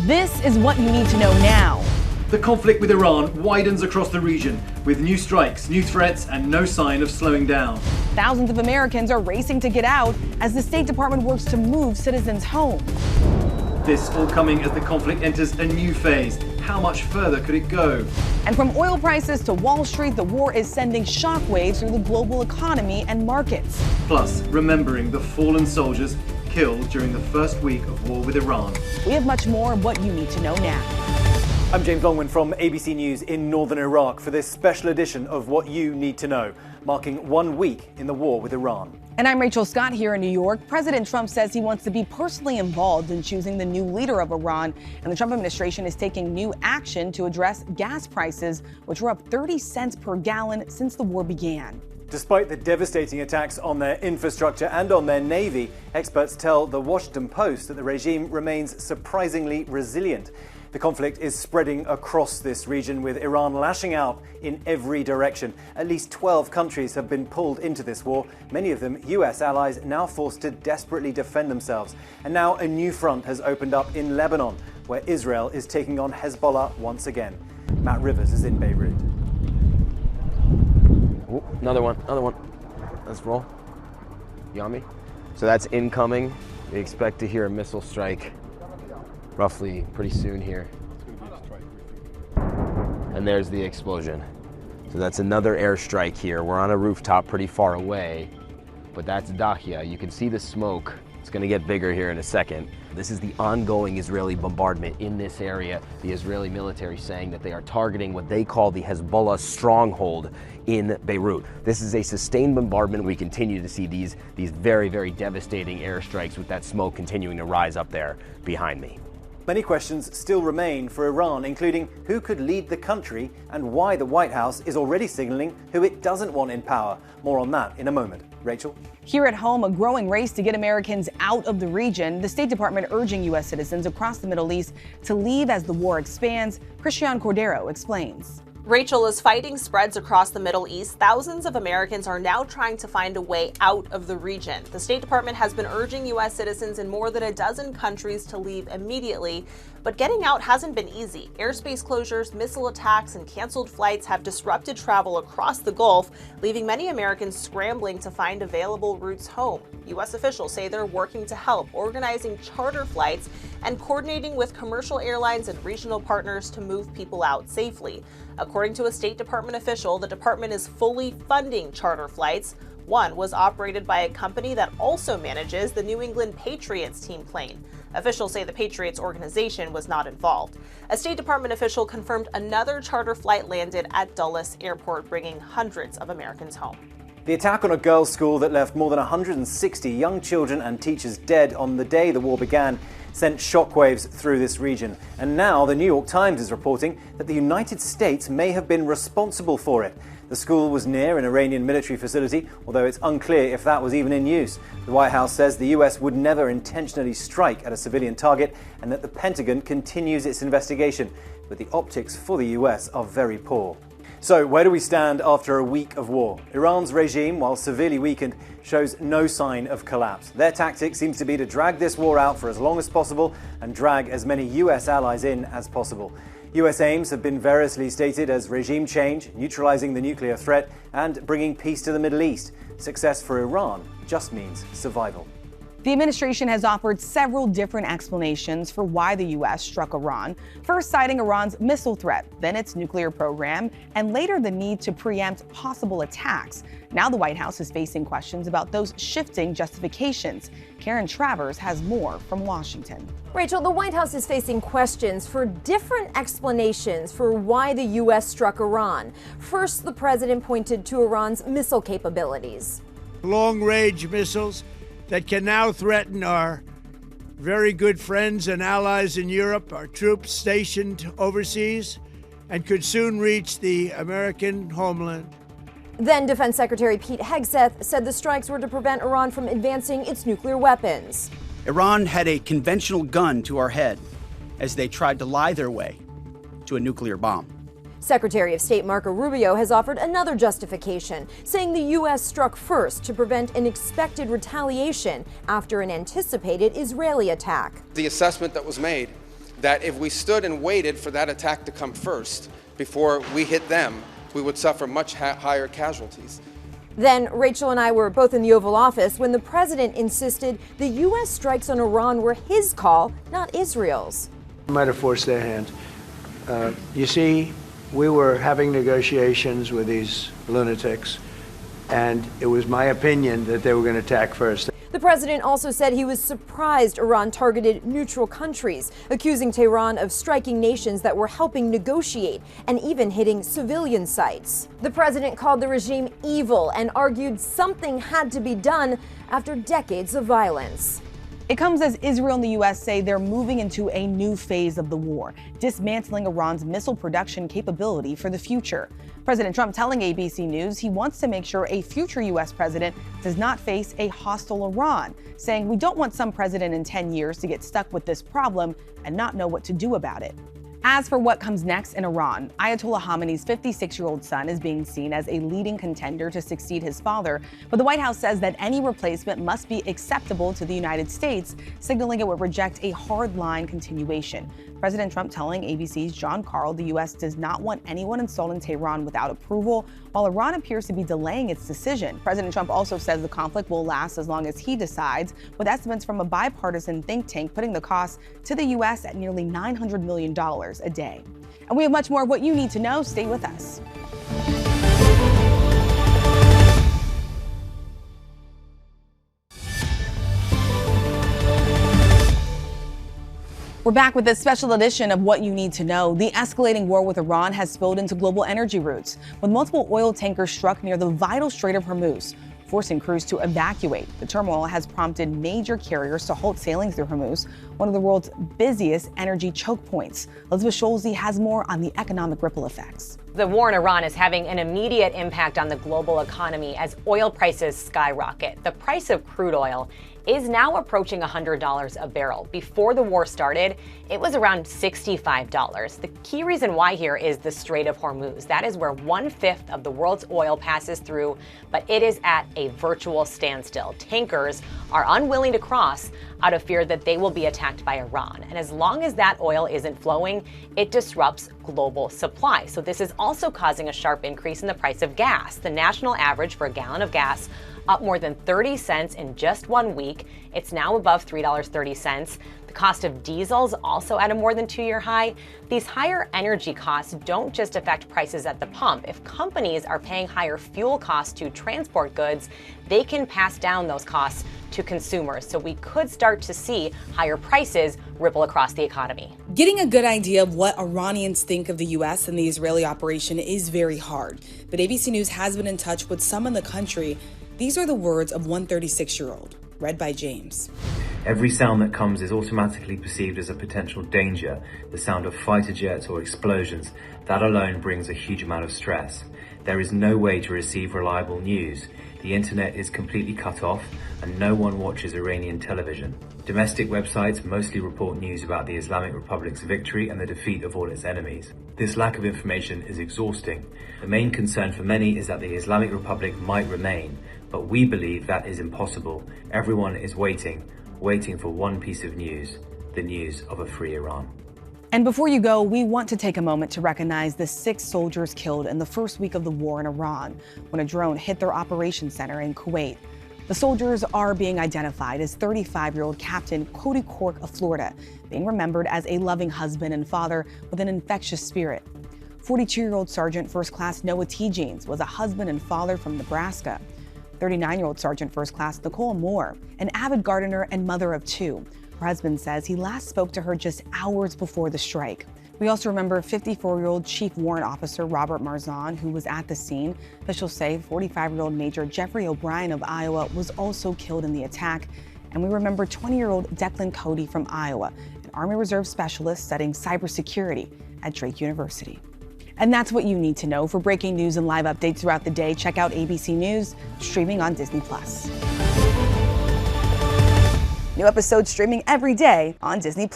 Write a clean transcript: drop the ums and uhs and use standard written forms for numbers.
This is what you need to know now. The conflict with Iran widens across the region, with new strikes, new threats, and no sign of slowing down. Thousands of Americans are racing to get out as the State Department works to move citizens home. This all coming as the conflict enters a new phase. How much further could it go? And from oil prices to Wall Street, the war is sending shockwaves through the global economy and markets. Plus, remembering the fallen soldiers killed during the first week of war with Iran. We have much more of what you need to know now. I'm James Longman from ABC News in northern Iraq for this special edition of What You Need to Know, marking 1 week in the war with Iran. And I'm Rachel Scott here in New York. President Trump says he wants to be personally involved in choosing the new leader of Iran, and the Trump administration is taking new action to address gas prices, which were up 30 cents per gallon since the war began. Despite the devastating attacks on their infrastructure and on their navy, experts tell the Washington Post that the regime remains surprisingly resilient. The conflict is spreading across this region, with Iran lashing out in every direction. At least 12 countries have been pulled into this war, many of them US allies now forced to desperately defend themselves. And now a new front has opened up in Lebanon, where Israel is taking on Hezbollah once again. Matt Rivers is in Beirut. Ooh, another one. Let's roll. You on me? So that's incoming. We expect to hear a missile strike roughly pretty soon here. And there's the explosion. So that's another airstrike here. We're on a rooftop pretty far away, but that's Dahia. You can see the smoke. It's going to get bigger here in a second. This is the ongoing Israeli bombardment in this area. The Israeli military saying that they are targeting what they call the Hezbollah stronghold in Beirut. This is a sustained bombardment. We continue to see these very, very devastating airstrikes with that smoke continuing to rise up there behind me. Many questions still remain for Iran, including who could lead the country and why the White House is already signaling who it doesn't want in power. More on that in a moment. Rachel? Here at home, a growing race to get Americans out of the region. The State Department urging U.S. citizens across the Middle East to leave as the war expands. Christian Cordero explains. Rachel, as fighting spreads across the Middle East, thousands of Americans are now trying to find a way out of the region. The State Department has been urging U.S. citizens in more than a dozen countries to leave immediately, but getting out hasn't been easy. Airspace closures, missile attacks, and canceled flights have disrupted travel across the Gulf, leaving many Americans scrambling to find available routes home. U.S. officials say they're working to help, organizing charter flights and coordinating with commercial airlines and regional partners to move people out safely. According to a State Department official, the department is fully funding charter flights. One was operated by a company that also manages the New England Patriots team plane. Officials say the Patriots organization was not involved. A State Department official confirmed another charter flight landed at Dulles Airport, bringing hundreds of Americans home. The attack on a girls' school that left more than 160 young children and teachers dead on the day the war began sent shockwaves through this region. And now the New York Times is reporting that the United States may have been responsible for it. The school was near an Iranian military facility, although it's unclear if that was even in use. The White House says the US would never intentionally strike at a civilian target and that the Pentagon continues its investigation. But the optics for the US are very poor. So, where do we stand after a week of war? Iran's regime, while severely weakened, shows no sign of collapse. Their tactic seems to be to drag this war out for as long as possible and drag as many US allies in as possible. US aims have been variously stated as regime change, neutralizing the nuclear threat, and bringing peace to the Middle East. Success for Iran just means survival. The administration has offered several different explanations for why the U.S. struck Iran, first citing Iran's missile threat, then its nuclear program, and later the need to preempt possible attacks. Now the White House is facing questions about those shifting justifications. Karen Travers has more from Washington. Rachel, the White House is facing questions for different explanations for why the U.S. struck Iran. First, the president pointed to Iran's missile capabilities. Long-range missiles that can now threaten our very good friends and allies in Europe, our troops stationed overseas, and could soon reach the American homeland. Then Defense Secretary Pete Hegseth said the strikes were to prevent Iran from advancing its nuclear weapons. Iran had a conventional gun to our head as they tried to lie their way to a nuclear bomb. Secretary of State Marco Rubio has offered another justification, saying the U.S. struck first to prevent an expected retaliation after an anticipated Israeli attack. The assessment that was made that if we stood and waited for that attack to come first before we hit them, we would suffer much higher casualties. Then Rachel and I were both in the Oval Office when the president insisted the U.S. strikes on Iran were his call, not Israel's. Might have forced their hand. You see, we were having negotiations with these lunatics, and it was my opinion that they were going to attack first. The president also said he was surprised Iran targeted neutral countries, accusing Tehran of striking nations that were helping negotiate and even hitting civilian sites. The president called the regime evil and argued something had to be done after decades of violence. It comes as Israel and the U.S. say they're moving into a new phase of the war, dismantling Iran's missile production capability for the future. President Trump telling ABC News he wants to make sure a future U.S. president does not face a hostile Iran, saying we don't want some president in 10 years to get stuck with this problem and not know what to do about it. As for what comes next in Iran, Ayatollah Khamenei's 56-year-old son is being seen as a leading contender to succeed his father, but the White House says that any replacement must be acceptable to the United States, signaling it would reject a hard-line continuation. President Trump telling ABC's John Carl the U.S. does not want anyone installed in Tehran without approval, while Iran appears to be delaying its decision. President Trump also says the conflict will last as long as he decides, with estimates from a bipartisan think tank putting the cost to the U.S. at nearly $900 million a day. And we have much more of what you need to know. Stay with us. We're back with this special edition of What You Need to Know. The escalating war with Iran has spilled into global energy routes, with multiple oil tankers struck near the vital Strait of Hormuz, forcing crews to evacuate. The turmoil has prompted major carriers to halt sailing through Hormuz, one of the world's busiest energy choke points. Elizabeth Scholze has more on the economic ripple effects. The war in Iran is having an immediate impact on the global economy as oil prices skyrocket. The price of crude oil is now approaching $100 a barrel. Before the war started, it was around $65. The key reason why here is the Strait of Hormuz. That is where 1/5 of the world's oil passes through, but it is at a virtual standstill. Tankers are unwilling to cross out of fear that they will be attacked by Iran. And as long as that oil isn't flowing, it disrupts global supply. So this is also causing a sharp increase in the price of gas. The national average for a gallon of gas up more than 30 cents in just 1 week. It's now above $3.30. The cost of diesel is also at a more than 2-year high. These higher energy costs don't just affect prices at the pump. If companies are paying higher fuel costs to transport goods, they can pass down those costs to consumers. So we could start to see higher prices ripple across the economy. Getting a good idea of what Iranians think of the U.S. and the Israeli operation is very hard, but ABC News has been in touch with some in the country. These are the words of one 36-year-old, read by James. Every sound that comes is automatically perceived as a potential danger. The sound of fighter jets or explosions, that alone brings a huge amount of stress. There is no way to receive reliable news. The internet is completely cut off and no one watches Iranian television. Domestic websites mostly report news about the Islamic Republic's victory and the defeat of all its enemies. This lack of information is exhausting. The main concern for many is that the Islamic Republic might remain, but we believe that is impossible. Everyone is waiting for one piece of news, the news of a free Iran. And before you go, we want to take a moment to recognize the 6 soldiers killed in the first week of the war in Iran when a drone hit their operations center in Kuwait. The soldiers are being identified as 35-year-old Captain Cody Cork of Florida, being remembered as a loving husband and father with an infectious spirit. 42-year-old Sergeant First Class Noah T. Jeans was a husband and father from Nebraska. 39-year-old Sergeant First Class Nicole Moore, an avid gardener and mother of 2. Her husband says he last spoke to her just hours before the strike. We also remember 54-year-old Chief Warrant Officer Robert Marzon, who was at the scene. Officials say 45-year-old Major Jeffrey O'Brien of Iowa was also killed in the attack. And we remember 20-year-old Declan Cody from Iowa, an Army Reserve specialist studying cybersecurity at Drake University. And that's what you need to know. For breaking news and live updates throughout the day, check out ABC News, streaming on Disney+. New episodes streaming every day on Disney+.